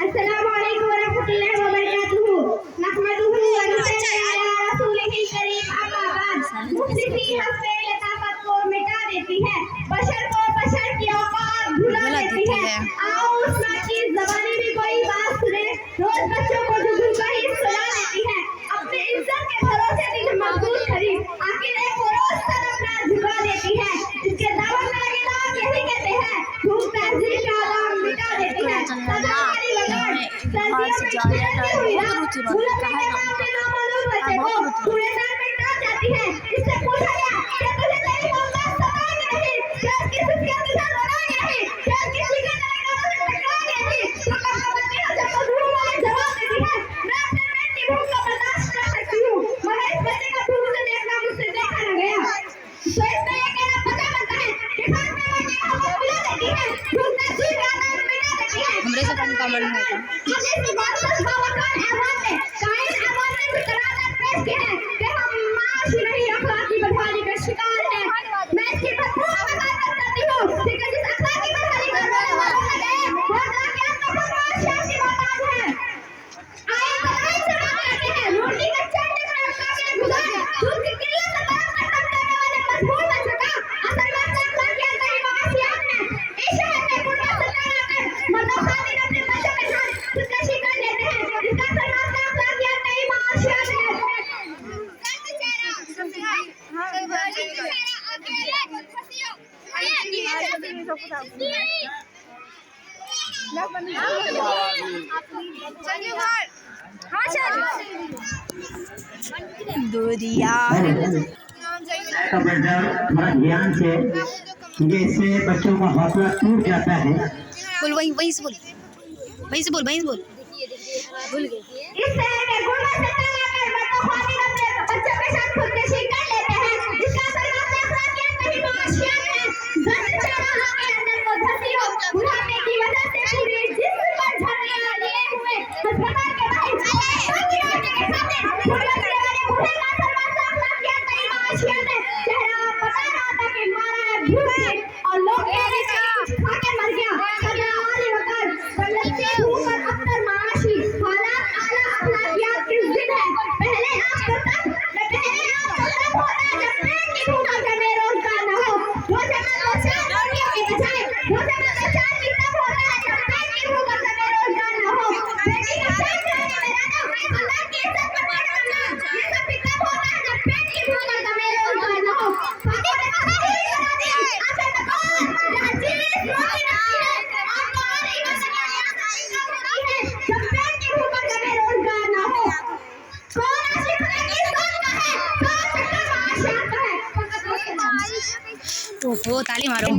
अस्सलामुअलैकुम वरहमतुल्लाहि वबरकातुहू। नहमदुहू व नसल्ली अला रसूलिहिल करीम, अम्मा बाद। मुफ्ती हस्बे लताफत को मिटा देती है, बशर को बशर की औकात भुला देती है। आओ उस्मा की ज़बानी भी कोई बात सुने, रोज बच्चों को जुगनू का ही सुला देती है। अपनी इज्जत के भरोसे दिल मजबूत खड़ी, आखिर एक रोज सर अपना झुका देती है। इसके दामन में लगे लोग यही कहते हैं, धूप तहजीब का आलम मिटा देती है। हमरे से कम कमेंट है थोड़ा ध्यान से, क्योंकि इससे बच्चों का हौसला टूट जाता है। बोल वहीं से बोल भूल गई। इस शहर में गुर्बत से तंग आकर बच्चों अपने बच्चों के साथ खुदकुशी कर लेते हैं। इसका असर मात्र अखलाकियात नहीं माशियात है। जब बेचारा के अंदर को धसी हो, बुढ़ापे की वजह से पूरी जिस्म पर झर्रियां लिए हुए अस्पताल के बाहर के खाते गुर्बत के वाले बूढ़े का असर मात्र अखलाकियात नहीं माशियात है। चेहरा बता रहा था कि मारा है भूख से और लोग कह रहे थे खा के मर गया। सदा वाली वक्त बल्लते ऊपर अख्तर माशी हालात आला अखलाकियात की जिद है। पहले आप तब होता है जब पेट की भूख से बेरोजगार न हो। वो जमाना बच्चा नौकरियों के बजाय वो जमाना बच्चा की तब होता है जब पेट की भूख से बेरोजगार न हो। बेटी का पेट खाने में रहना, अल्लाह की इज्जत पर पड़ करना, ये सब भी तब होता है जब पेट की भूख से बेरोजगार न हो। बाकी में कहा ही करा दी आखिर तक यह चीज रोटी नहीं है। आपको और इधर से है जब पेट की भूख से बेरोजगार न हो। कौन आशिक है किस कौन का है, कौन सच्चा आशिक है। ताली मारो।